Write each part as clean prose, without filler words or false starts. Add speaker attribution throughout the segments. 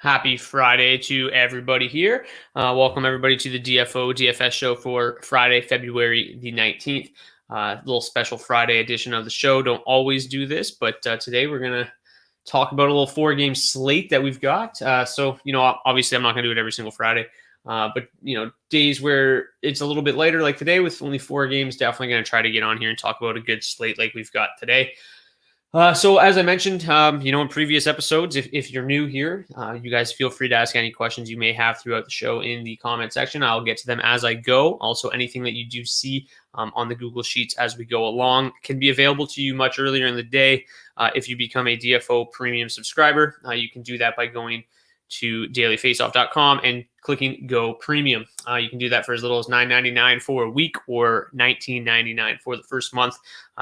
Speaker 1: Happy Friday to everybody here. Welcome everybody to the DFS show for Friday, February the 19th. Little special Friday edition of the show. Don't always do this, but today we're going to talk about a little 4-game slate that we've got. So, obviously I'm not going to do it every single Friday. But, days where it's a little bit later, like today with only 4 games, definitely going to try to get on here and talk about a good slate like we've got today. So as I mentioned, in previous episodes, if you're new here, you guys feel free to ask any questions you may have throughout the show in the comment section. I'll get to them as I go. Also, anything that you do see on the Google Sheets as we go along can be available to you much earlier in the day. If you become a DFO premium subscriber, you can do that by going to dailyfaceoff.com and clicking Go Premium. You can do that for as little as $9.99 for a week or $19.99 for the first month.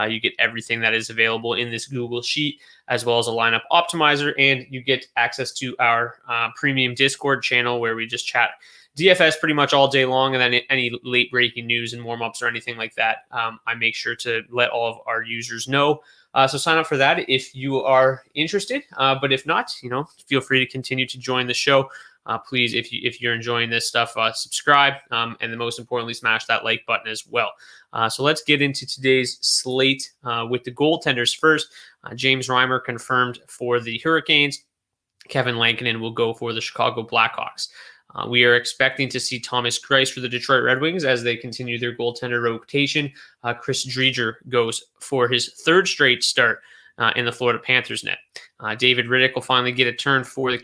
Speaker 1: You get everything that is available in this Google Sheet, as well as a lineup optimizer, and you get access to our premium Discord channel where we just chat DFS pretty much all day long, and then any late breaking news and warm-ups or anything like that, I make sure to let all of our users know. So sign up for that if you are interested. But if not, feel free to continue to join the show. Please, if you're enjoying this stuff, subscribe, and then most importantly, smash that like button as well. So let's get into today's slate with the goaltenders first. James Reimer confirmed for the Hurricanes. Kevin Lankinen will go for the Chicago Blackhawks. We are expecting to see Thomas Greiss for the Detroit Red Wings as they continue their goaltender rotation. Chris Driedger goes for his third straight start in the Florida Panthers net. David Riddick will finally get a turn for the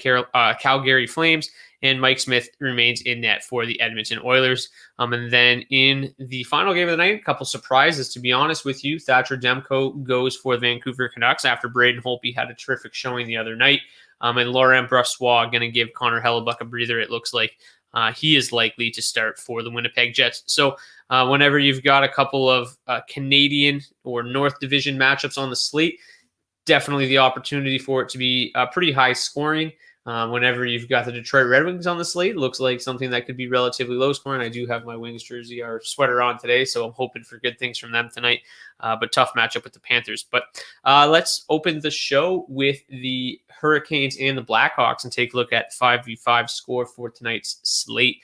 Speaker 1: Calgary Flames, and Mike Smith remains in net for the Edmonton Oilers. And then in the final game of the night, a couple surprises, to be honest with you. Thatcher Demko goes for the Vancouver Canucks after Braden Holtby had a terrific showing the other night. And Laurent Brossoit going to give Connor Hellebuck a breather. It looks like he is likely to start for the Winnipeg Jets. So whenever you've got a couple of Canadian or North Division matchups on the slate, definitely the opportunity for it to be pretty high scoring. Whenever you've got the Detroit Red Wings on the slate, looks like something that could be relatively low scoring. I do have my Wings jersey or sweater on today, so I'm hoping for good things from them tonight. But tough matchup with the Panthers. But let's open the show with the Hurricanes and the Blackhawks and take a look at 5v5 score for tonight's slate.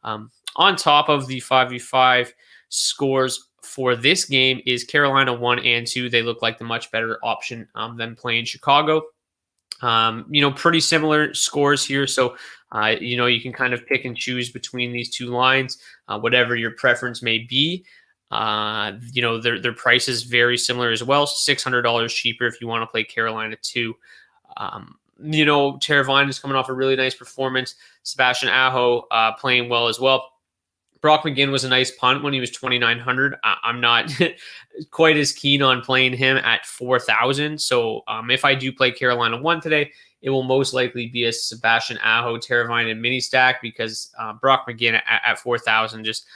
Speaker 1: On top of the 5v5 scores for this game is Carolina 1 and 2. They look like the much better option than playing Chicago. Pretty similar scores here. So, you can kind of pick and choose between these two lines, whatever your preference may be. Their price is very similar as well. $600 cheaper if you want to play Carolina 2. Teravainen is coming off a really nice performance. Sebastian Aho playing well as well. Brock McGinn was a nice punt when he was $2,900. I'm not quite as keen on playing him at $4,000. So if I do play Carolina 1 today, it will most likely be a Sebastian Aho, Teravainen mini stack because Brock McGinn at $4,000 just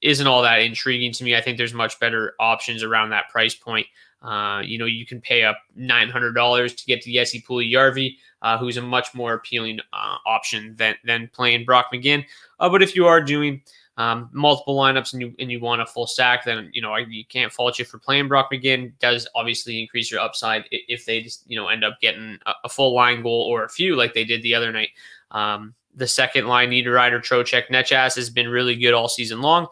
Speaker 1: isn't all that intriguing to me. I think there's much better options around that price point. You can pay up $900 to get to Jesse Puljujärvi, who's a much more appealing option than playing Brock McGinn. But if you are doing multiple lineups and you want a full stack, then you can't fault you for playing Brock McGinn. It does obviously increase your upside if they just end up getting a full line goal or a few like they did the other night. The second line, Niederreiter, Trocheck, Netchas has been really good all season long.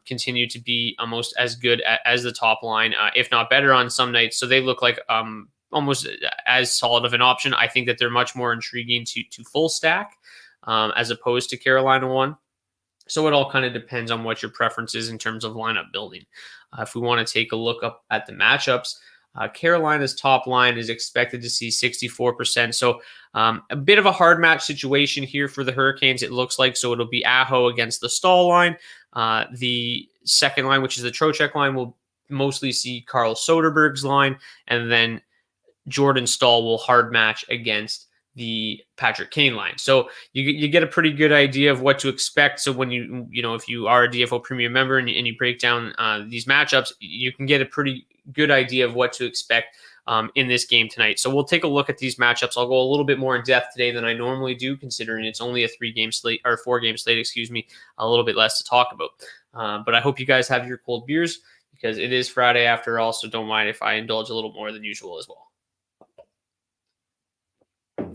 Speaker 1: Continue to be almost as good as the top line, if not better on some nights. So they look like almost as solid of an option. I think that they're much more intriguing to full stack as opposed to Carolina 1. So it all kind of depends on what your preference is in terms of lineup building. If we want to take a look up at the matchups, Carolina's top line is expected to see 64%. So a bit of a hard match situation here for the Hurricanes, it looks like. So it'll be Aho against the Stahl line. The second line, which is the Trocheck line, will mostly see Carl Soderberg's line. And then Jordan Stahl will hard match against the Patrick Kane line. So you get a pretty good idea of what to expect. So when if you are a DFO premium member and you break down these matchups, you can get a pretty good idea of what to expect in this game tonight. So we'll take a look at these matchups. I'll go a little bit more in depth today than I normally do, considering it's only a 4-game slate, a little bit less to talk about. But I hope you guys have your cold beers because it is Friday after all. So don't mind if I indulge a little more than usual as well.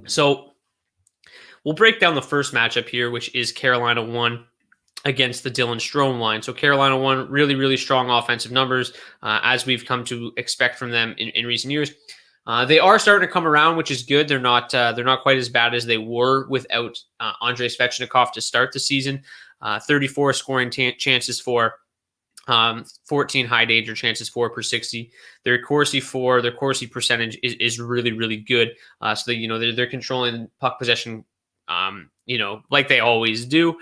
Speaker 1: So We'll break down the first matchup here, which is Carolina 1 against the Dylan Strome line. So Carolina 1, really, really strong offensive numbers, as we've come to expect from them in recent years. They are starting to come around, which is good. They're not quite as bad as they were without Andrei Svechnikov to start the season. 34 scoring chances for, 14 high danger chances for per 60. Their Corsi percentage is really, really good. So that, they're controlling puck possession, like they always do.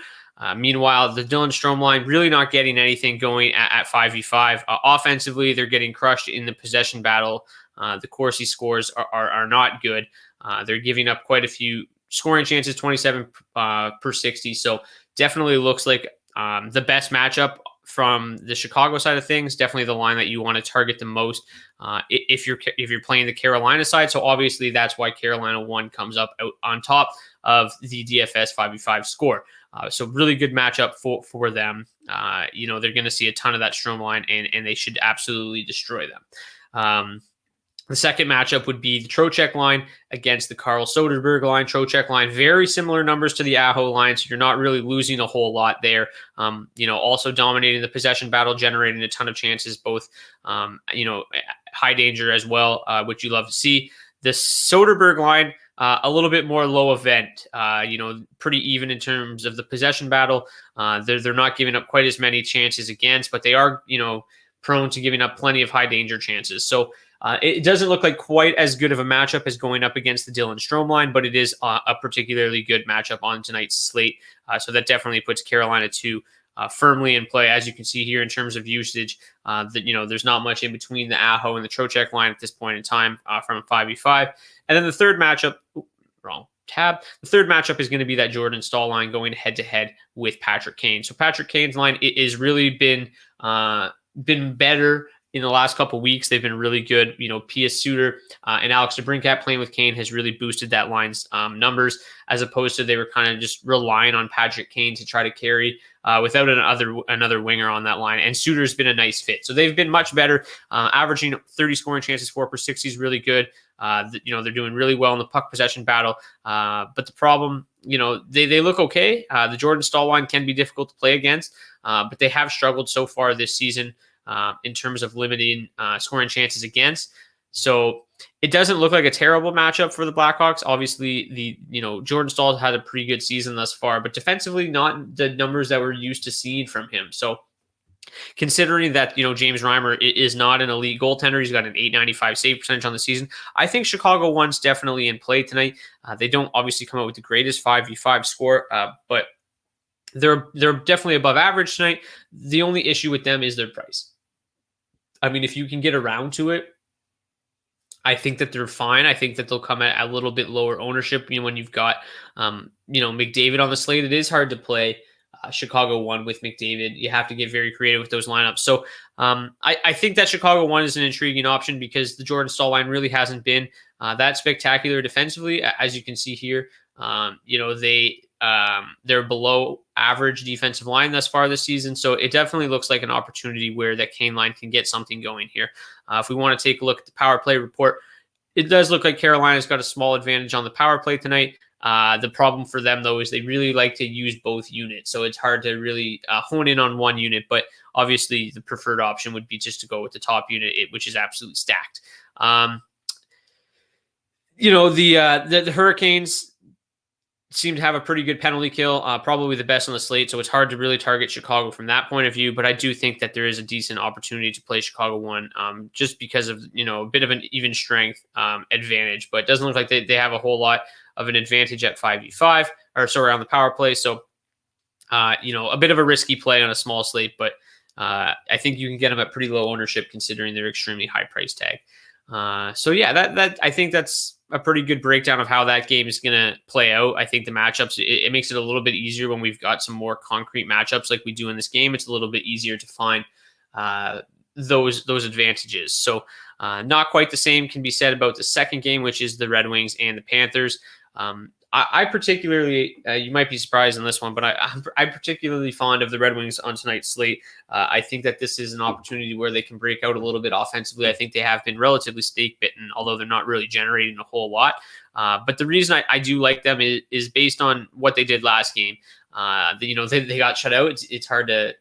Speaker 1: Meanwhile, the Dylan Strome line really not getting anything going at 5v5. Offensively, they're getting crushed in the possession battle. The Corsi scores are not good. They're giving up quite a few scoring chances, 27 per 60. So definitely looks like the best matchup from the Chicago side of things. Definitely the line that you want to target the most if you're playing the Carolina side. So obviously that's why Carolina 1 comes up out on top of the DFS 5v5 score. So really good matchup for them. They're going to see a ton of that Strome line, and they should absolutely destroy them. The second matchup would be the Trocheck line against the Carl Soderberg line. Trocheck line, very similar numbers to the Aho line, so you're not really losing a whole lot there. Also dominating the possession battle, generating a ton of chances, both, high danger as well, which you love to see. The Soderberg line, a little bit more low event, pretty even in terms of the possession battle. They're not giving up quite as many chances against, but they are, prone to giving up plenty of high danger chances. So it doesn't look like quite as good of a matchup as going up against the Dylan Strome line, but it is a particularly good matchup on tonight's slate. So that definitely puts Carolina 2 firmly in play. As you can see here in terms of usage, there's not much in between the Aho and the Trocheck line at this point in time from a 5v5. And then the third matchup, the third matchup is going to be that Jordan Staal line going head-to-head with Patrick Kane. So Patrick Kane's line is really been better in the last couple of weeks. They've been really good. Pia Suter and Alex DeBrincat playing with Kane has really boosted that line's numbers, as opposed to they were kind of just relying on Patrick Kane to try to carry without another winger on that line. And Suter's been a nice fit. So they've been much better, averaging 30 scoring chances, 4 per 60 is really good. They're doing really well in the puck possession battle. But the problem, they look okay. The Jordan Staal line can be difficult to play against, but they have struggled so far this season in terms of limiting scoring chances against. So it doesn't look like a terrible matchup for the Blackhawks. Obviously, Jordan Staal had a pretty good season thus far, but defensively, not the numbers that we're used to seeing from him. So considering that, James Reimer is not an elite goaltender, he's got an .895 save percentage on the season. I think Chicago 1's definitely in play tonight. They don't obviously come out with the greatest 5v5 score, but they're definitely above average tonight. The only issue with them is their price. I mean, if you can get around to it, I think that they're fine. I think that they'll come at a little bit lower ownership. When you've got, McDavid on the slate, it is hard to play Chicago 1 with McDavid. You have to get very creative with those lineups. So I think that Chicago 1 is an intriguing option because the Jordan Staal line really hasn't been that spectacular defensively. As you can see here, they're below average defensive line thus far this season. So it definitely looks like an opportunity where that Kane line can get something going here. If we want to take a look at the power play report, it does look like Carolina's got a small advantage on the power play tonight. The problem for them, though, is they really like to use both units. So it's hard to really hone in on one unit. But obviously, the preferred option would be just to go with the top unit, which is absolutely stacked. The Hurricanes seem to have a pretty good penalty kill, probably the best on the slate. So it's hard to really target Chicago from that point of view. But I do think that there is a decent opportunity to play Chicago 1 just because of, a bit of an even strength advantage. But it doesn't look like they have a whole lot of an advantage at 5v5, on the power play. So, a bit of a risky play on a small slate, but I think you can get them at pretty low ownership considering their extremely high price tag. That I think that's a pretty good breakdown of how that game is going to play out. I think the matchups, it makes it a little bit easier when we've got some more concrete matchups like we do in this game. It's a little bit easier to find those advantages. So not quite the same can be said about the second game, which is the Red Wings and the Panthers. I particularly, you might be surprised on this one, but I'm particularly fond of the Red Wings on tonight's slate. I think that this is an opportunity where they can break out a little bit offensively. I think they have been relatively stake bitten, although they're not really generating a whole lot. But the reason I do like them is based on what they did last game. They got shut out. It's hard to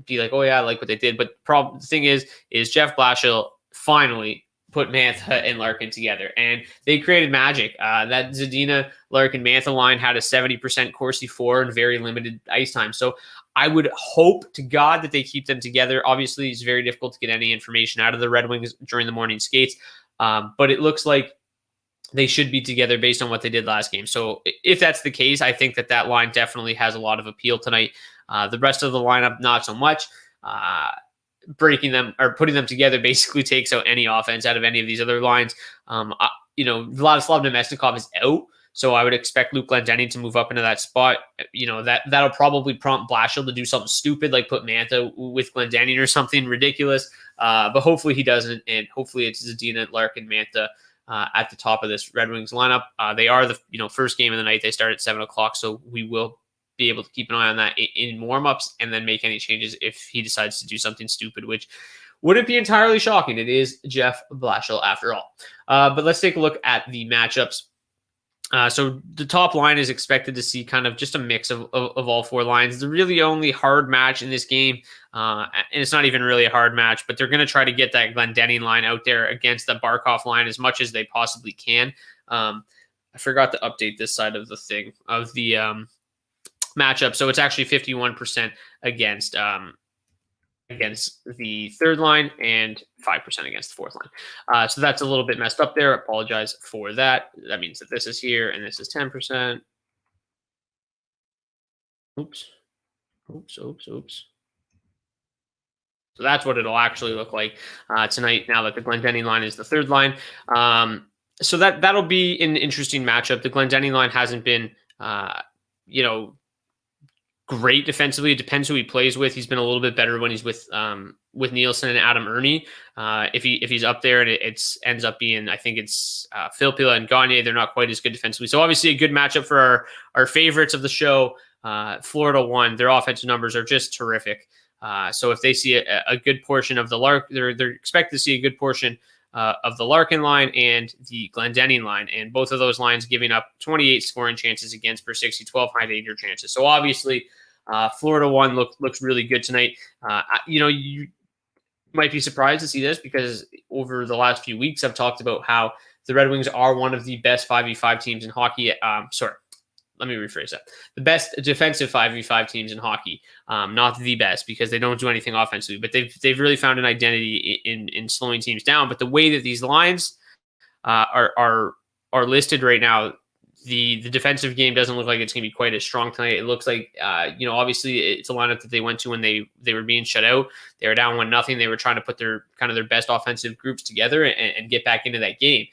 Speaker 1: be like, oh yeah, I like what they did. But the thing is Jeff Blashill finally put Mantha and Larkin together, and they created magic. That Zadina, Larkin, Mantha line had a 70% Corsi for and very limited ice time. So I would hope to God that they keep them together. Obviously, it's very difficult to get any information out of the Red Wings during the morning skates, but it looks like they should be together based on what they did last game. So if that's the case, I think that line definitely has a lot of appeal tonight. The rest of the lineup, not so much. Breaking them or putting them together basically takes out any offense out of any of these other lines. Vladislav Nemesnikov is out, so I would expect Luke Glendening to move up into that spot. That'll probably prompt Blashill to do something stupid, like put Mantha with Glendening or something ridiculous. But hopefully he doesn't, and hopefully it's Zadina, Larkin, Mantha at the top of this Red Wings lineup. They are the first game of the night. They start at 7:00, so we will be able to keep an eye on that in warmups and then make any changes if he decides to do something stupid, which wouldn't be entirely shocking. It is Jeff Blashill after all. But let's take a look at the matchups. So the top line is expected to see kind of just a mix of all four lines. The really only hard match in this game, and it's not even really a hard match, but they're going to try to get that Glendening line out there against the Barkov line as much as they possibly can. I forgot to update this side of the thing of the matchup. So it's actually 51% against the third line and 5% against the fourth line. So that's a little bit messed up there. Apologize for that. That means that this is here and this is 10%. Oops. So that's what it'll actually look like tonight now that the Glendening line is the third line. So that'll be an interesting matchup. The Glendening line hasn't been, great defensively. It depends who he plays with. He's been a little bit better when he's with Nielsen and Adam Ernie. If he's up there and it ends up being, I think it's Filppula and Gagne, they're not quite as good defensively. So obviously a good matchup for our favorites of the show. Florida won. Their offensive numbers are just terrific. So if they see a good portion of the they're expected to see a good portion of the Larkin line and the Glendening line, and both of those lines giving up 28 scoring chances against per 60, 12 high danger chances. So obviously, Florida one looks really good tonight. You might be surprised to see this because over the last few weeks, I've talked about how the Red Wings are one of the best 5v5 teams in hockey. Let me rephrase that. The best defensive 5v5 teams in hockey, not the best because they don't do anything offensively, but they've really found an identity in slowing teams down. But the way that these lines are listed right now, the defensive game doesn't look like it's going to be quite as strong tonight. It looks like, obviously it's a lineup that they went to when they were being shut out. They were down 1-0. They were trying to put their best offensive groups together and get back into that game.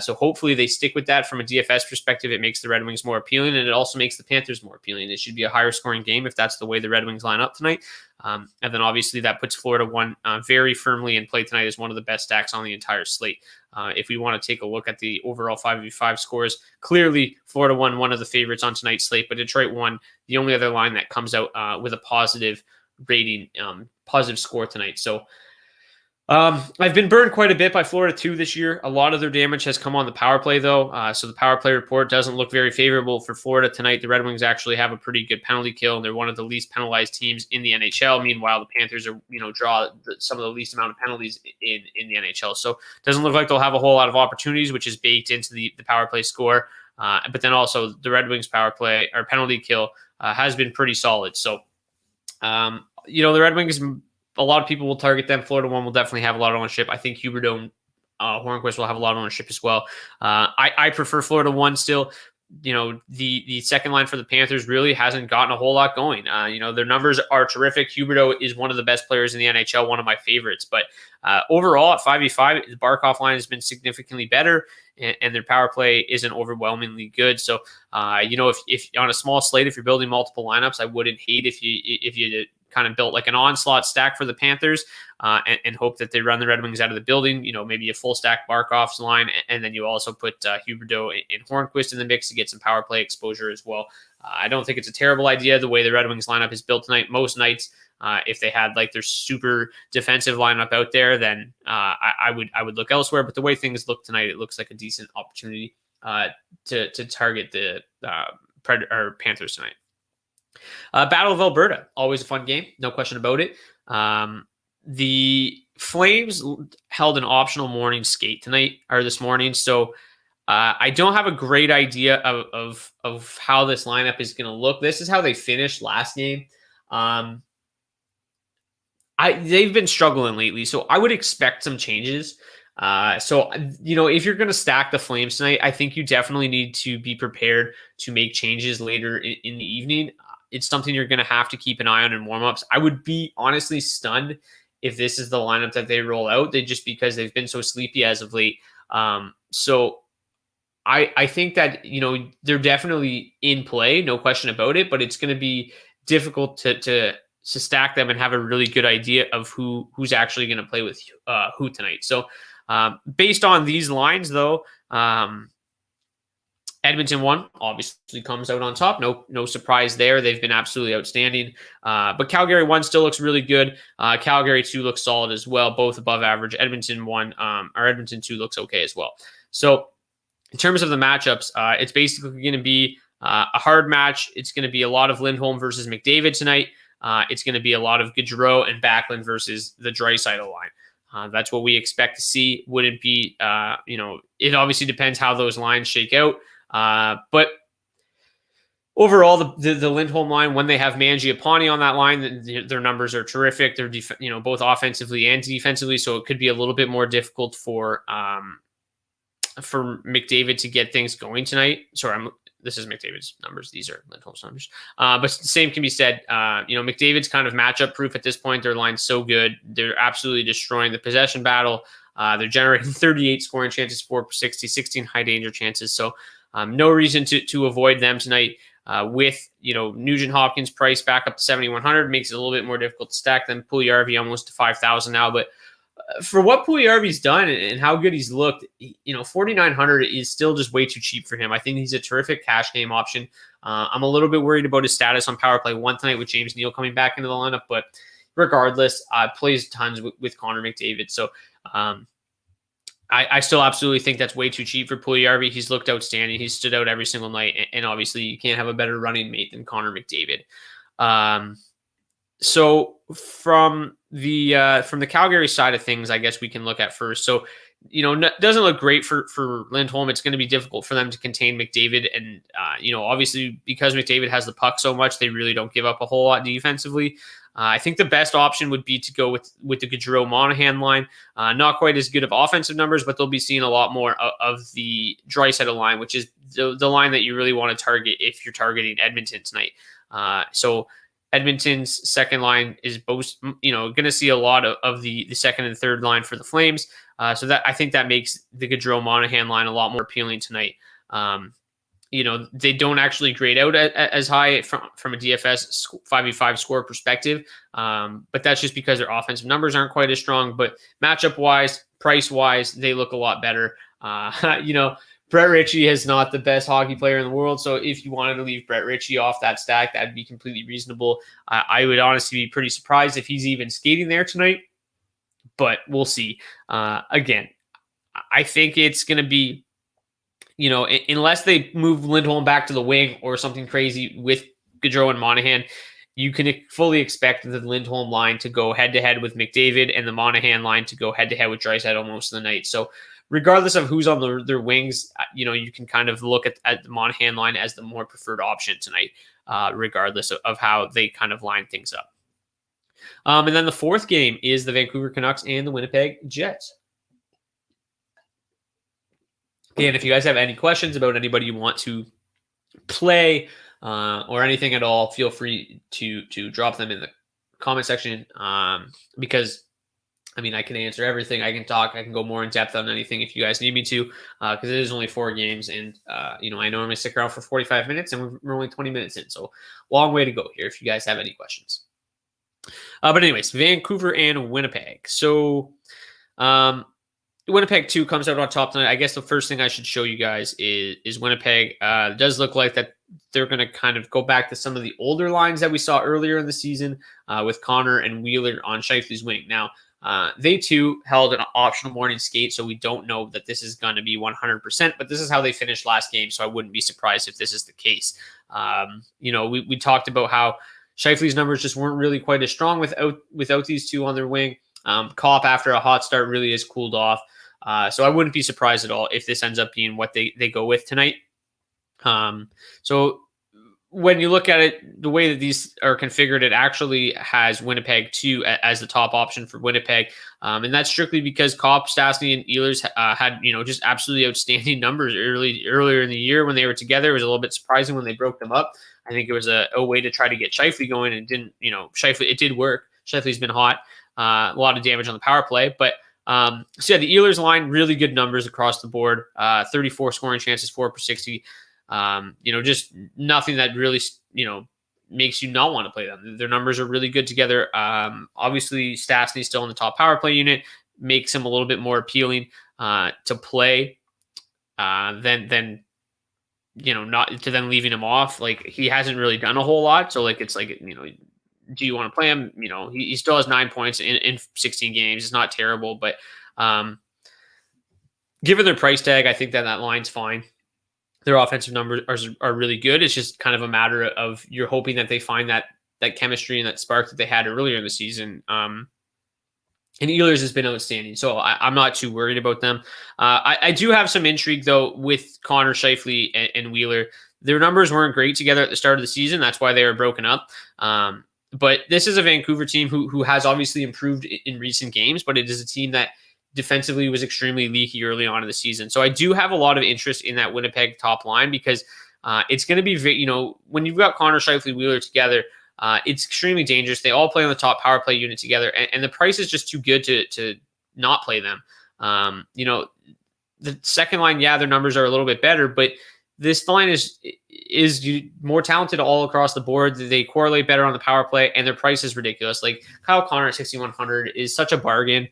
Speaker 1: So hopefully they stick with that from a DFS perspective. It makes the Red Wings more appealing, and it also makes the Panthers more appealing. It should be a higher scoring game if that's the way the Red Wings line up tonight. And then obviously that puts Florida one very firmly in play tonight as one of the best stacks on the entire slate. If we want to take a look at the overall 5v5 scores, clearly Florida won one of the favorites on tonight's slate, but Detroit won the only other line that comes out with a positive rating, positive score tonight. So I've been burned quite a bit by Florida too this year. A lot of their damage has come on the power play though. So the power play report doesn't look very favorable for Florida tonight. The Red Wings actually have a pretty good penalty kill, and they're one of the least penalized teams in the NHL. Meanwhile, the Panthers are, draw some of the least amount of penalties in the NHL. So it doesn't look like they'll have a whole lot of opportunities, which is baked into the power play score. But then also the Red Wings power play or penalty kill has been pretty solid. So, the Red Wings, a lot of people will target them. Florida one will definitely have a lot of ownership. I think Huberdeau and Hornquist will have a lot of ownership as well. I prefer Florida one still. The second line for the Panthers really hasn't gotten a whole lot going. Their numbers are terrific. Huberdeau is one of the best players in the NHL, one of my favorites. But overall, at 5v5, the Barkov line has been significantly better, and their power play isn't overwhelmingly good. So, if on a small slate, if you're building multiple lineups, I wouldn't hate if you kind of built like an onslaught stack for the Panthers and hope that they run the Red Wings out of the building. Maybe a full stack Barkov's line, and then you also put Huberdeau and Hornquist in the mix to get some power play exposure as well. I don't think it's a terrible idea the way the Red Wings lineup is built tonight. Most nights, if they had like their super defensive lineup out there, then I would look elsewhere. But the way things look tonight, it looks like a decent opportunity to target the Panthers tonight. Battle of Alberta, always a fun game, no question about it. The Flames held an optional morning skate this morning, so I don't have a great idea of how this lineup is going to look. This is how they finished last game. They've been struggling lately, so I would expect some changes. If you're going to stack the Flames tonight, I think you definitely need to be prepared to make changes later in the evening. It's something you're going to have to keep an eye on in warmups. I would be honestly stunned if this is the lineup that they roll out. Just because they've been so sleepy as of late. So I think that, they're definitely in play, no question about it, but it's going to be difficult to stack them and have a really good idea of who's actually going to play with who tonight. So based on these lines, though, Edmonton 1 obviously comes out on top. No surprise there. They've been absolutely outstanding. But Calgary 1 still looks really good. Calgary 2 looks solid as well, both above average. Edmonton 2 looks okay as well. So in terms of the matchups, it's basically going to be a hard match. It's going to be a lot of Lindholm versus McDavid tonight. It's going to be a lot of Gaudreau and Backlund versus the Draisaitl line. That's what we expect to see. Wouldn't be, it obviously depends how those lines shake out. But overall, the Lindholm line, when they have Mangiapane on that line, their numbers are terrific. They're both offensively and defensively, so it could be a little bit more difficult for McDavid to get things going tonight. Sorry, this is McDavid's numbers. These are Lindholm's numbers. But the same can be said. McDavid's kind of matchup proof at this point. Their line's so good. They're absolutely destroying the possession battle. They're generating 38 scoring chances, 4 per 60, 16 high danger chances. So no reason to avoid them tonight. With Nugent Hopkins price back up to 7,100 makes it a little bit more difficult to stack them. Puljujarvi almost to 5,000 now, but for what Puljujarvi's done and how good he's looked, 4,900 is still just way too cheap for him. I think he's a terrific cash game option. I'm a little bit worried about his status on power play 1 tonight with James Neal coming back into the lineup, but regardless, plays tons with Connor McDavid. So I still absolutely think that's way too cheap for Puljujarvi. He's looked outstanding. He's stood out every single night, and obviously you can't have a better running mate than Connor McDavid. So from the Calgary side of things, I guess we can look at first. So, doesn't look great for Lindholm. It's going to be difficult for them to contain McDavid. And, obviously because McDavid has the puck so much, they really don't give up a whole lot defensively. I think the best option would be to go with the Gaudreau-Monahan line. Not quite as good of offensive numbers, but they'll be seeing a lot more of the Draisaitl line, which is the line that you really want to target if you're targeting Edmonton tonight. So Edmonton's second line is both, going to see a lot of the second and third line for the Flames. So that I think that makes the Gaudreau-Monahan line a lot more appealing tonight. They don't actually grade out as high from a DFS 5v5 score perspective. But that's just because their offensive numbers aren't quite as strong. But matchup-wise, price-wise, they look a lot better. Brett Ritchie is not the best hockey player in the world. So if you wanted to leave Brett Ritchie off that stack, that'd be completely reasonable. I would honestly be pretty surprised if he's even skating there tonight. But we'll see. Again, I think it's going to be, unless they move Lindholm back to the wing or something crazy with Gaudreau and Monahan, you can fully expect the Lindholm line to go head-to-head with McDavid and the Monahan line to go head-to-head with Draisaitl most of the night. So regardless of who's on their wings, you can kind of look at the Monahan line as the more preferred option tonight, regardless of how they kind of line things up. And then the fourth game is the Vancouver Canucks and the Winnipeg Jets. And if you guys have any questions about anybody you want to play or anything at all, feel free to drop them in the comment section because, I can answer everything. I can talk. I can go more in depth on anything if you guys need me to because it is only 4 games. And, I normally stick around for 45 minutes and we're only 20 minutes in. So long way to go here if you guys have any questions. But anyways, Vancouver and Winnipeg. So Winnipeg 2 comes out on top tonight. I guess the first thing I should show you guys is Winnipeg. It does look like that they're going to kind of go back to some of the older lines that we saw earlier in the season with Connor and Wheeler on Scheifele's wing. Now, they too held an optional morning skate, so we don't know that this is going to be 100%, but this is how they finished last game, so I wouldn't be surprised if this is the case. We talked about how Scheifele's numbers just weren't really quite as strong without these two on their wing. Kopp, after a hot start, really is cooled off. So I wouldn't be surprised at all if this ends up being what they go with tonight. So when you look at it, the way that these are configured, it actually has Winnipeg 2 as the top option for Winnipeg. And that's strictly because Kopp, Stastny, and Ehlers had, just absolutely outstanding numbers earlier in the year when they were together. It was a little bit surprising when they broke them up. I think it was a way to try to get Scheifele going, and Scheifele, it did work. Scheifele's been hot. A lot of damage on the power play, but so yeah, the Ehlers line, really good numbers across the board. 34 scoring chances, 4 per 60. Just nothing that really, makes you not want to play them. Their numbers are really good together. Obviously, Stastny still in the top power play unit makes him a little bit more appealing to play than not to then leaving him off. Like, he hasn't really done a whole lot. So it's do you want to play him? He still has 9 points in 16 games. It's not terrible, but given their price tag, I think that line's fine. Their offensive numbers are really good. It's just kind of a matter of you're hoping that they find that chemistry and that spark that they had earlier in the season. And Ehlers has been outstanding, so I'm not too worried about them. I do have some intrigue, though, with Connor, Scheifele, and Wheeler. Their numbers weren't great together at the start of the season. That's why they were broken up. But this is a Vancouver team who has obviously improved in recent games, but it is a team that defensively was extremely leaky early on in the season. So I do have a lot of interest in that Winnipeg top line because it's going to be, when you've got Connor, Scheifele, Wheeler together, it's extremely dangerous. They all play on the top power play unit together, and the price is just too good to not play them. The second line, their numbers are a little bit better, but this line is more talented all across the board. They correlate better on the power play, and their price is ridiculous. Like Kyle Connor at 6,100 is such a bargain.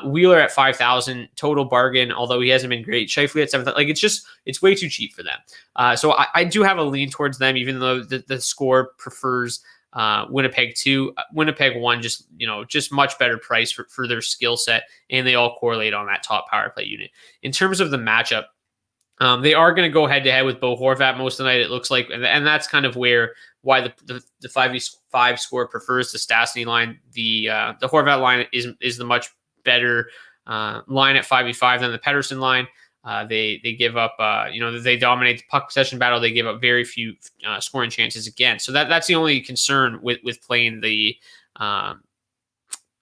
Speaker 1: Wheeler at 5,000, total bargain. Although he hasn't been great. Scheifele at 7,000. It's way too cheap for them. So I do have a lean towards them, even though the score prefers Winnipeg 2. Winnipeg 1, just much better price for their skill set, and they all correlate on that top power play unit. In terms of the matchup, they are going to go head-to-head with Bo Horvat most of the night, it looks like, and that's kind of why the 5v5 score prefers the Stastny line. The Horvat line is the much better line at 5v5 than the Pettersson line. They give up, they dominate the puck possession battle. They give up very few scoring chances again. So that's the only concern with playing the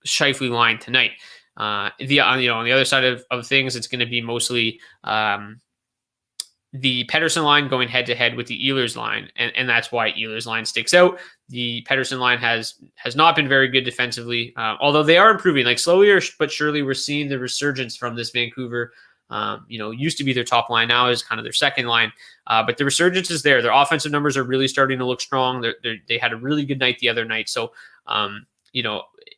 Speaker 1: Scheifele line tonight. On the other side of things, it's going to be mostly the Pettersson line going head-to-head with the Ehlers line, and that's why Ehlers line sticks out. The Pettersson line has not been very good defensively, although they are improving. Like, slowly but surely, we're seeing the resurgence from this Vancouver. Used to be their top line, now is kind of their second line, but the resurgence is there. Their offensive numbers are really starting to look strong. They had a really good night the other night, so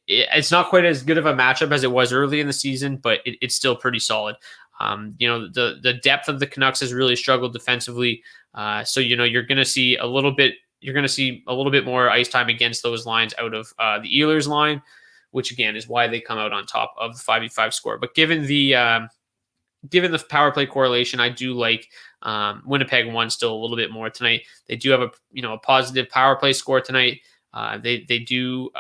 Speaker 1: it's not quite as good of a matchup as it was early in the season, but it's still pretty solid. The depth of the Canucks has really struggled defensively. So you're going to see a little bit more ice time against those lines out of the Ehlers line, which again is why they come out on top of the 5v5 score. But given the power play correlation, I do like Winnipeg 1 still a little bit more tonight. They do have a positive power play score tonight. They do.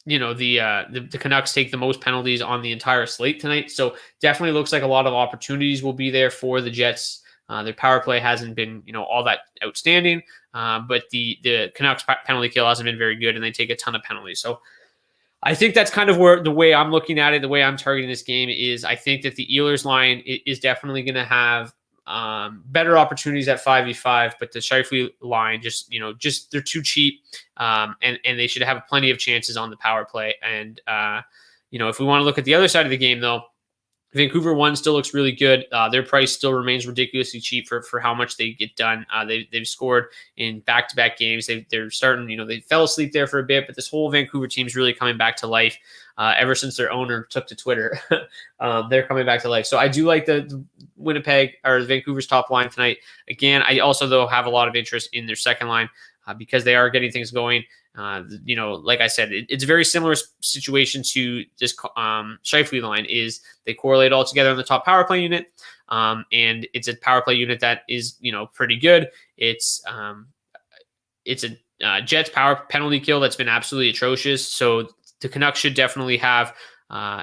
Speaker 1: The Canucks take the most penalties on the entire slate tonight. So definitely looks like a lot of opportunities will be there for the Jets. Their power play hasn't been, all that outstanding, but the Canucks penalty kill hasn't been very good, and they take a ton of penalties. So I think that's kind of where the way I'm looking at it, the way I'm targeting this game is I think that the Ehlers line is definitely going to have better opportunities at 5v5, but the Scheifele line just they're too cheap, and they should have plenty of chances on the power play. And if we want to look at the other side of the game, though, Vancouver one still looks really good. Their price still remains ridiculously cheap for how much they get done. They've scored in back-to-back games. They're starting, they fell asleep there for a bit, but this whole Vancouver team is really coming back to life ever since their owner took to Twitter. They're coming back to life. So I do like the Winnipeg or Vancouver's top line tonight. Again, I also, though, have a lot of interest in their second line because they are getting things going. Like I said, it's a very similar situation to this Scheifele line. Is they correlate all together on the top power play unit, and it's a power play unit that is pretty good. It's a Jets power penalty kill that's been absolutely atrocious. So the Canucks should definitely have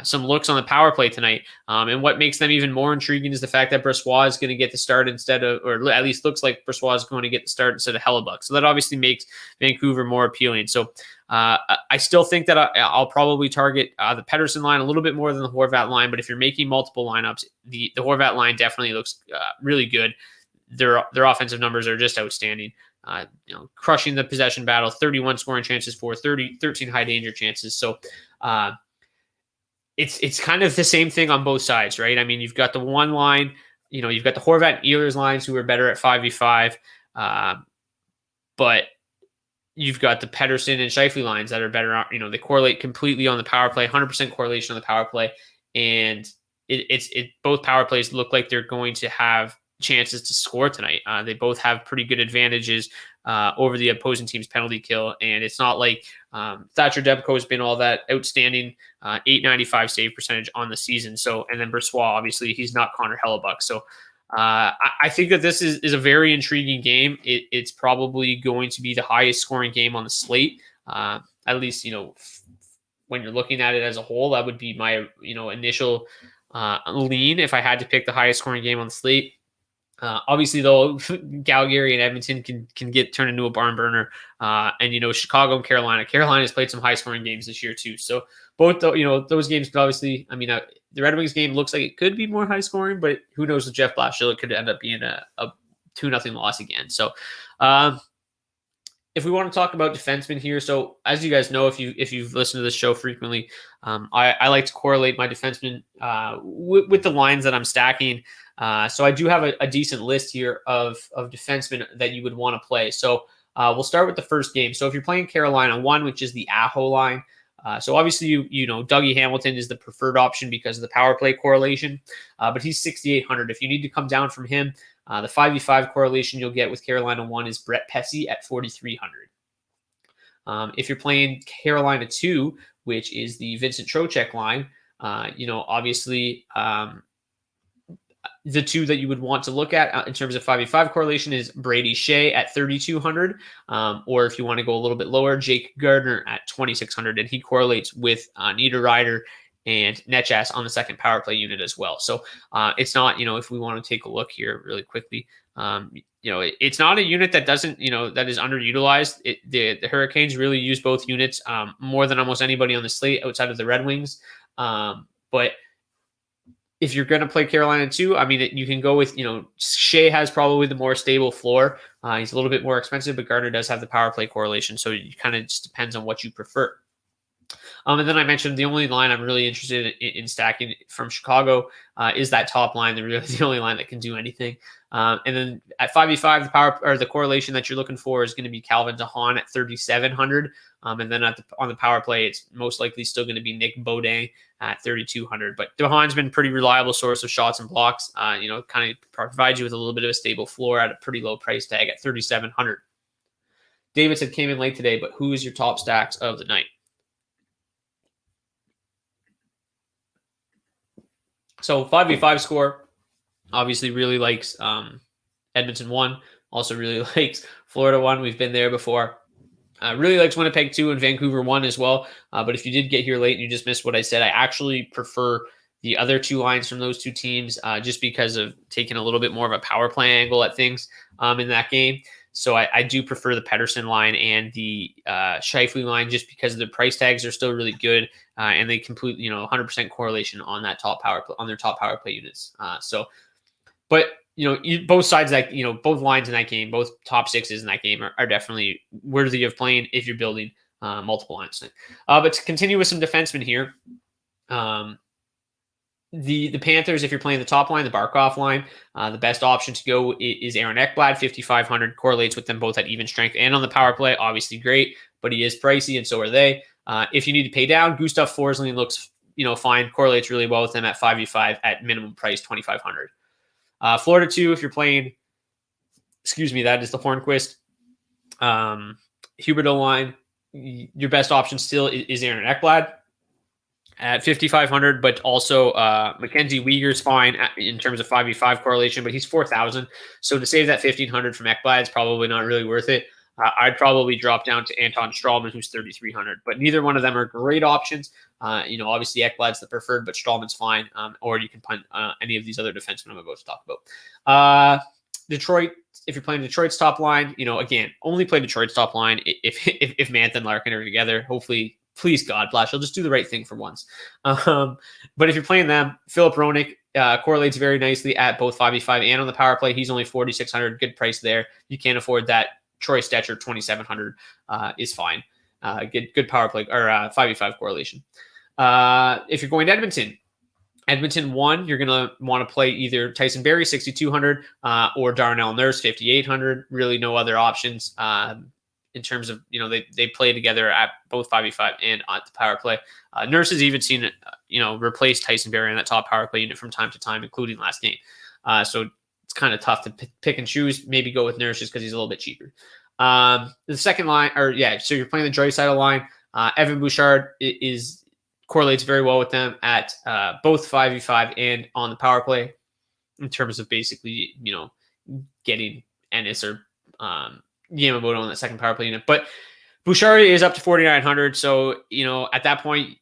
Speaker 1: some looks on the power play tonight. And what makes them even more intriguing is the fact that Brossoit is going to get the start instead of, or at least looks like Brossoit is going to get the start instead of Hellebuck. So that obviously makes Vancouver more appealing. So I still think that I'll probably target the Pettersson line a little bit more than the Horvat line. But if you're making multiple lineups, the Horvat line definitely looks really good. Their offensive numbers are just outstanding. Crushing the possession battle, 31 scoring chances for 13 high danger chances. So it's kind of the same thing on both sides, right? I mean, you've got the one line, you've got the Horvat and Ehlers lines who are better at 5v5, but you've got the Pettersson and Scheifele lines that are better. They correlate completely on the power play, 100% correlation on the power play, and it both power plays look like they're going to have chances to score tonight. They both have pretty good advantages over the opposing team's penalty kill, and it's not like Thatcher Demko has been all that outstanding, 895 save percentage on the season. So, and then Brossoit, obviously, he's not Connor Hellebuck. So, I think that this is a very intriguing game. It's probably going to be the highest scoring game on the slate. At least, when you're looking at it as a whole, that would be my, initial lean if I had to pick the highest scoring game on the slate. Obviously, though, Calgary and Edmonton can get turned into a barn burner, and Chicago and Carolina. Carolina has played some high scoring games this year too. So both those games could obviously. I mean, the Red Wings game looks like it could be more high scoring, but who knows with Jeff Blashill, it could end up being a 2-0 loss again. So if we want to talk about defensemen here, so as you guys know, if you've listened to this show frequently, I like to correlate my defensemen with the lines that I'm stacking. So I do have a decent list here of defensemen that you would want to play. So we'll start with the first game. So if you're playing Carolina 1, which is the Aho line, so obviously Dougie Hamilton is the preferred option because of the power play correlation, but he's 6,800. If you need to come down from him, the 5v5 correlation you'll get with Carolina 1 is Brett Pesce at 4,300. If you're playing Carolina 2, which is the Vincent Trocheck line, obviously the two that you would want to look at in terms of 5v5 correlation is Brady Shea at 3,200, or if you want to go a little bit lower, Jake Gardner at 2,600, and he correlates with Niederreiter and Netchas on the second power play unit as well. So it's not, if we want to take a look here really quickly, it's not a unit that doesn't, that is underutilized. The Hurricanes really use both units more than almost anybody on the slate outside of the Red Wings. But if you're going to play Carolina 2, I mean, you can go with, Shea has probably the more stable floor. He's a little bit more expensive, but Gardner does have the power play correlation. So it kind of just depends on what you prefer. And then I mentioned the only line I'm really interested in stacking from Chicago is that top line. They're really the only line that can do anything. And then at 5v5, the power or the correlation that you're looking for is going to be Calvin DeHaan at 3,700. And then on the power play, it's most likely still going to be Nick Beaudin at 3,200. But DeHaan's been a pretty reliable source of shots and blocks. Kind of provides you with a little bit of a stable floor at a pretty low price tag at 3,700. David said came in late today, but who is your top stacks of the night? So 5v5 score, obviously really likes Edmonton 1, also really likes Florida 1. We've been there before. Really likes Winnipeg 2 and Vancouver 1 as well. But if you did get here late and you just missed what I said, I actually prefer the other two lines from those two teams just because of taking a little bit more of a power play angle at things in that game. So I do prefer the Pettersson line and the Scheifele line just because the price tags are still really good and they complete 100% correlation on that top power play, on their top power play units. But both sides both lines in that game, both top sixes in that game are definitely worthy of playing if you're building multiple lines. But to continue with some defensemen here. The Panthers, if you're playing the top line, the Barkov line, the best option to go is Aaron Ekblad, 5,500, correlates with them both at even strength and on the power play. Obviously great, but he is pricey, and so are they. If you need to pay down, Gustav Forsling looks fine, correlates really well with them at 5v5 at minimum price 2,500. Florida 2, if you're playing, that is the Hornquist. Huberdeau line, your best option still is Aaron Ekblad at 5,500, but also Mackenzie Weegar's fine in terms of 5v5 correlation, but he's 4,000. So to save that 1,500 from Ekblad is probably not really worth it. I'd probably drop down to Anton Strahlman, who's 3,300, but neither one of them are great options. Obviously Ekblad's the preferred, but Strahlman's fine. Or you can punt any of these other defensemen I'm about to talk about. Detroit, if you're playing Detroit's top line, again, only play Detroit's top line if Mantha and Larkin are together. Hopefully, please God, Blashill, just do the right thing for once. But if you're playing them, Philip Roenick correlates very nicely at both 5v5 and on the power play. He's only 4,600, good price there. You can't afford that. Troy Stetcher, 2,700 is fine. Good power play or 5v5 correlation. If you're going to Edmonton 1, you're going to want to play either Tyson Barrie, 6,200, or Darnell Nurse, 5,800. Really no other options in terms of, they play together at both 5v5 and at the power play. Nurse has even seen, replace Tyson Barrie in that top power play unit from time to time, including last game. So it's kind of tough to pick and choose. Maybe go with Nurse just because he's a little bit cheaper. The second line, so you're playing the Draisaitl line. Evan Bouchard correlates very well with them at both 5v5 and on the power play in terms of basically, getting Ennis or Yamamoto on that second power play unit. But Bouchard is up to 4,900. So, at that point,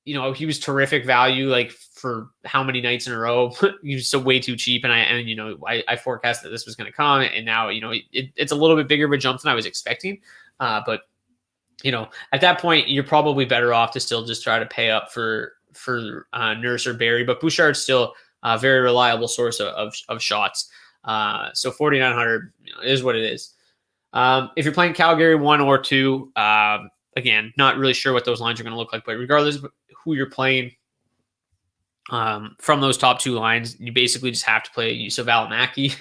Speaker 1: he was terrific value, like for how many nights in a row. He was so way too cheap. And I forecast that this was going to come. And now, it's a little bit bigger of a jump than I was expecting. But at that point, you're probably better off to still just try to pay up for Nurse or Barrie. But Bouchard's still a very reliable source of shots. So 4,900 is what it is. If you're playing Calgary 1 or 2, again, not really sure what those lines are going to look like. But regardless of who you're playing from those top two lines, you basically just have to play Juuso Valimaki.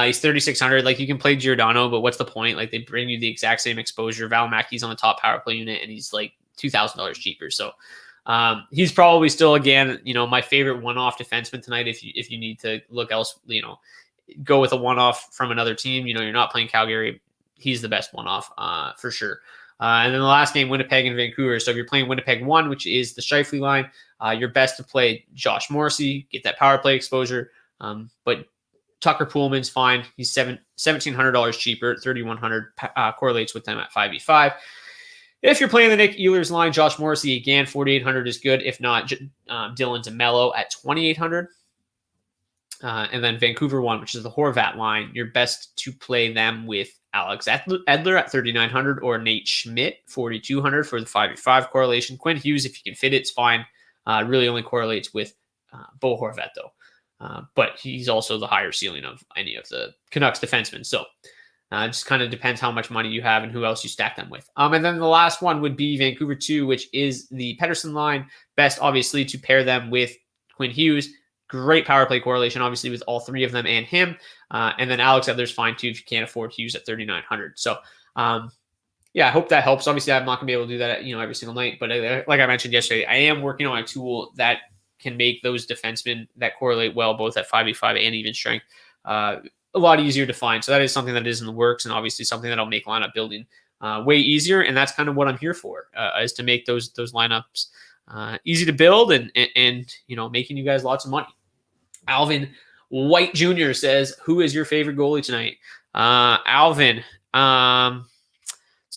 Speaker 1: He's 3,600. Like, you can play Giordano, but what's the point? Like, they bring you the exact same exposure. Valimaki's on the top power play unit, and he's like $2,000 cheaper. So he's probably still, again, my favorite one-off defenseman tonight. If you need to look else, go with a one-off from another team. You're not playing Calgary. He's the best one-off for sure. And then the last game, Winnipeg and Vancouver. So if you're playing Winnipeg 1, which is the Scheifele line, you're best to play Josh Morrissey, get that power play exposure. But Tucker Poolman's fine. He's $1,700 cheaper, 3,100 correlates with them at 5v5. If you're playing the Nick Ehlers line, Josh Morrissey, again, 4,800 is good. If not, Dylan DeMello at 2,800. And then Vancouver 1, which is the Horvat line, you're best to play them with Alex Edler at 3,900 or Nate Schmidt, 4,200 for the 5v5 correlation. Quinn Hughes, if you can fit it, it's fine. Really only correlates with Bo Horvat, though. But he's also the higher ceiling of any of the Canucks defensemen. So it just kind of depends how much money you have and who else you stack them with. And then the last one would be Vancouver 2, which is the Pettersson line. Best, obviously, to pair them with Quinn Hughes. Great power play correlation, obviously, with all three of them and him. And then Alex Edler's fine, too, if you can't afford Hughes at 3,900. So, I hope that helps. Obviously, I'm not going to be able to do that, every single night. But like I mentioned yesterday, I am working on a tool that can make those defensemen that correlate well, both at 5v5 and even strength, a lot easier to find. So that is something that is in the works, and obviously something that'll make lineup building way easier. And that's kind of what I'm here for, is to make those lineups easy to build and making you guys lots of money. Alvin White Jr. says, who is your favorite goalie tonight? Alvin, it's a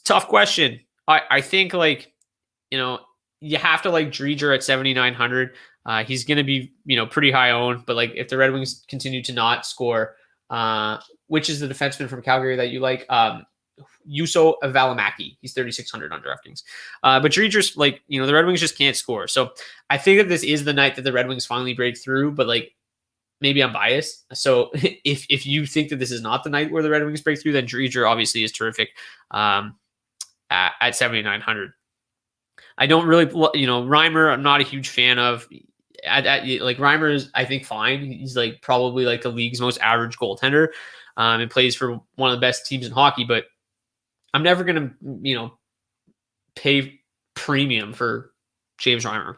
Speaker 1: tough question. I think, you have to like Driedger at 7,900. He's going to be, pretty high owned, but if the Red Wings continue to not score, which is the defenseman from Calgary that you like, Juuso Valimaki. He's 3,600 on Draftkings. But Driedger's the Red Wings just can't score. So I think that this is the night that the Red Wings finally break through, but maybe I'm biased. So if you think that this is not the night where the Red Wings break through, then Driedger obviously is terrific at 7,900. I don't really, Reimer, I'm not a huge fan of. like Reimer is, I think, fine. He's like probably like the league's most average goaltender, and plays for one of the best teams in hockey. But I'm never gonna, pay premium for James Reimer.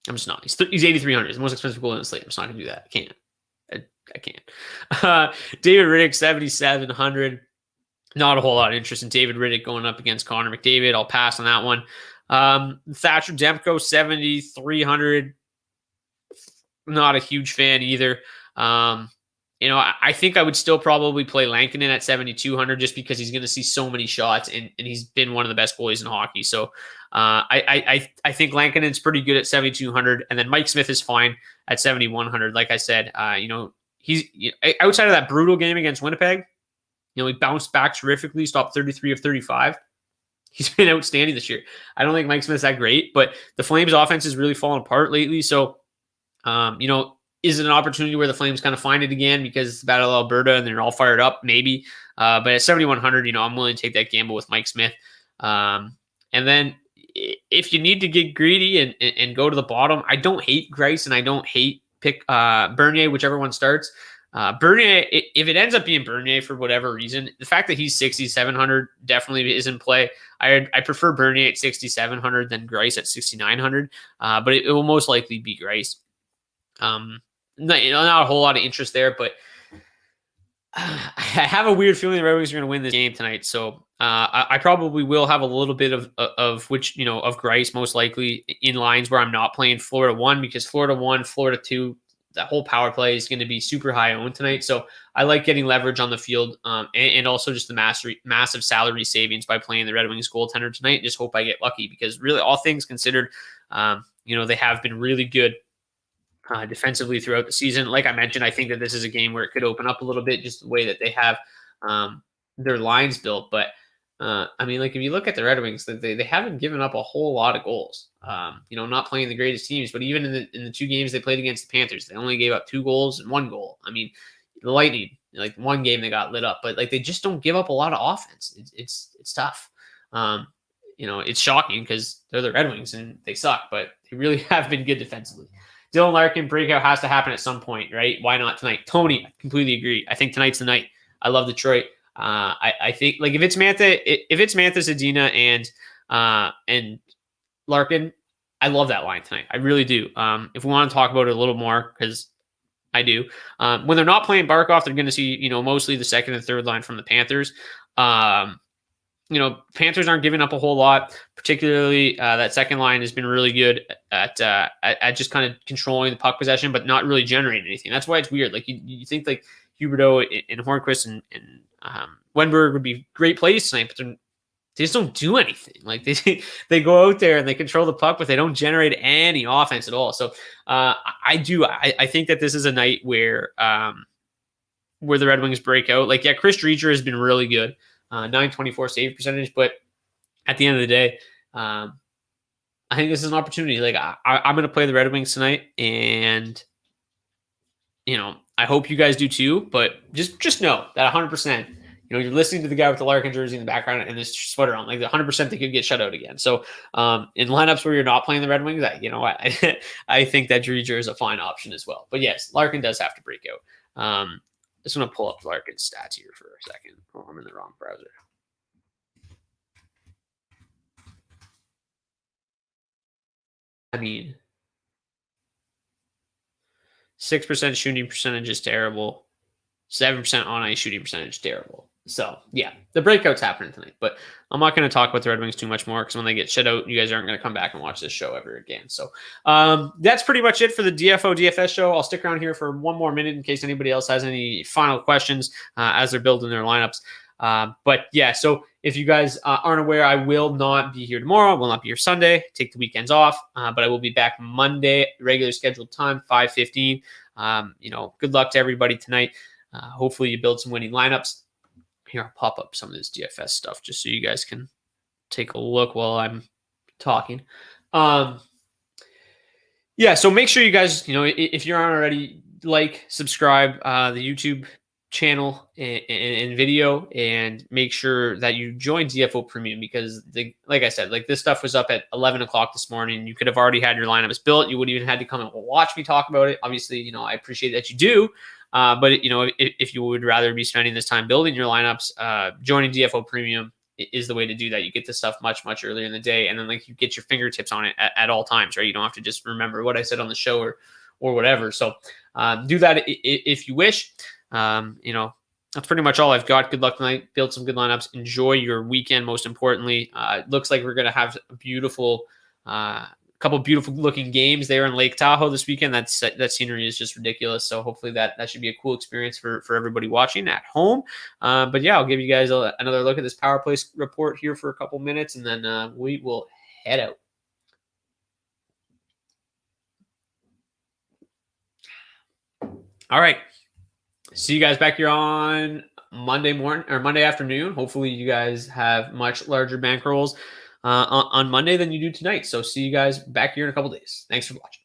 Speaker 1: I'm just not. He's 8,300. He's the most expensive goalie in the slate. I'm just not gonna do that. I can't. I can't. David Riddick, 7,700. Not a whole lot of interest in David Riddick going up against Connor McDavid. I'll pass on that one. Thatcher Demko, 7,300. Not a huge fan either. I think I would still probably play Lankinen at 7,200 just because he's going to see so many shots and he's been one of the best goalies in hockey. So I think Lankinen's pretty good at 7,200, and then Mike Smith is fine at 7,100. Like I said, he's outside of that brutal game against Winnipeg. He bounced back terrifically, stopped 33 of 35. He's been outstanding this year. I don't think Mike Smith's that great, but the Flames offense has really fallen apart lately. So, is it an opportunity where the Flames kind of find it again because it's the Battle of Alberta and they're all fired up? Maybe. But at 7,100, I'm willing to take that gamble with Mike Smith. And then if you need to get greedy and go to the bottom, I don't hate Greiss and I don't hate pick Bernier, whichever one starts. Bernier, if it ends up being Bernier for whatever reason, the fact that he's 6,700 definitely is in play. I prefer Bernier at 6,700 than Greiss at 6,900, but it will most likely be Greiss. Not a whole lot of interest there, but I have a weird feeling the Red Wings are going to win this game tonight. So I probably will have a little bit of Greiss most likely in lines where I'm not playing Florida 1, because Florida 1, Florida 2, that whole power play is going to be super high owned tonight. So I like getting leverage on the field and also just the massive salary savings by playing the Red Wings goaltender tonight. Just hope I get lucky, because really, all things considered, they have been really good defensively throughout the season. Like I mentioned, I think that this is a game where it could open up a little bit, just the way that they have their lines built. But if you look at the Red Wings, they haven't given up a whole lot of goals. Not playing the greatest teams, but even in the two games they played against the Panthers, they only gave up 2 goals and 1 goal. The Lightning, one game they got lit up, but they just don't give up a lot of offense. It's tough. It's shocking because they're the Red Wings and they suck, but they really have been good defensively. Dylan Larkin breakout has to happen at some point, right? Why not tonight? Tony, I completely agree. I think tonight's the night. I love Detroit. I think if it's Mantha, Zadina, and Larkin, I love that line tonight. I really do. If we want to talk about it a little more, because I do. When they're not playing Barkov, they're going to see mostly the second and third line from the Panthers. Panthers aren't giving up a whole lot. Particularly, that second line has been really good at just kind of controlling the puck possession, but not really generating anything. That's why it's weird. You think Huberdeau and Hornquist and Wenberg would be great plays tonight, but they just don't do anything. They go out there and they control the puck, but they don't generate any offense at all. So I think that this is a night where the Red Wings break out. Chris Driedger has been really good. 924 save percentage, but at the end of the day, I think this is an opportunity. I'm going to play the Red Wings tonight, and I hope you guys do too. But just know that 100%, you're listening to the guy with the Larkin jersey in the background and this sweater on. 100% they could get shut out again. So in lineups where you're not playing the Red Wings, I think that Driedger is a fine option as well. But yes, Larkin does have to break out. Just want to pull up Larkin's stats here for a second. Oh, I'm in the wrong browser. I mean, 6% shooting percentage is terrible. 7% on ice shooting percentage, terrible. So, yeah, the breakout's happening tonight. But I'm not going to talk about the Red Wings too much more, because when they get shut out, you guys aren't going to come back and watch this show ever again. So, that's pretty much it for the DFO DFS show. I'll stick around here for one more minute in case anybody else has any final questions as they're building their lineups. But, yeah, so if you guys aren't aware, I will not be here tomorrow. I will not be here Sunday. Take the weekends off. But I will be back Monday, regular scheduled time, 5:15. Good luck to everybody tonight. Hopefully you build some winning lineups. Here, I'll pop up some of this DFS stuff just so you guys can take a look while I'm talking. So make sure you guys, if you aren't already, subscribe. The YouTube channel and video, and make sure that you join DFO Premium, because like I said, like this stuff was up at 11 o'clock this morning. You could have already had your lineups built. You wouldn't even had to come and watch me talk about it. Obviously, I appreciate that you do. But if you would rather be spending this time building your lineups, joining DFO Premium is the way to do that. You get this stuff much earlier in the day, and then like you get your fingertips on it at all times, right? You don't have to just remember what I said on the show or whatever. So do that if you wish. That's pretty much all I've got. Good luck tonight. Build some good lineups. Enjoy your weekend, most importantly. It looks like we're going to have a beautiful, couple beautiful looking games there in Lake Tahoe this weekend. That scenery is just ridiculous. So hopefully that should be a cool experience for everybody watching at home. But yeah, I'll give you guys another look at this power play report here for a couple minutes, and then we will head out. All right. See you guys back here on Monday morning or Monday afternoon. Hopefully you guys have much larger bankrolls on Monday than you do tonight. So see you guys back here in a couple days. Thanks for watching.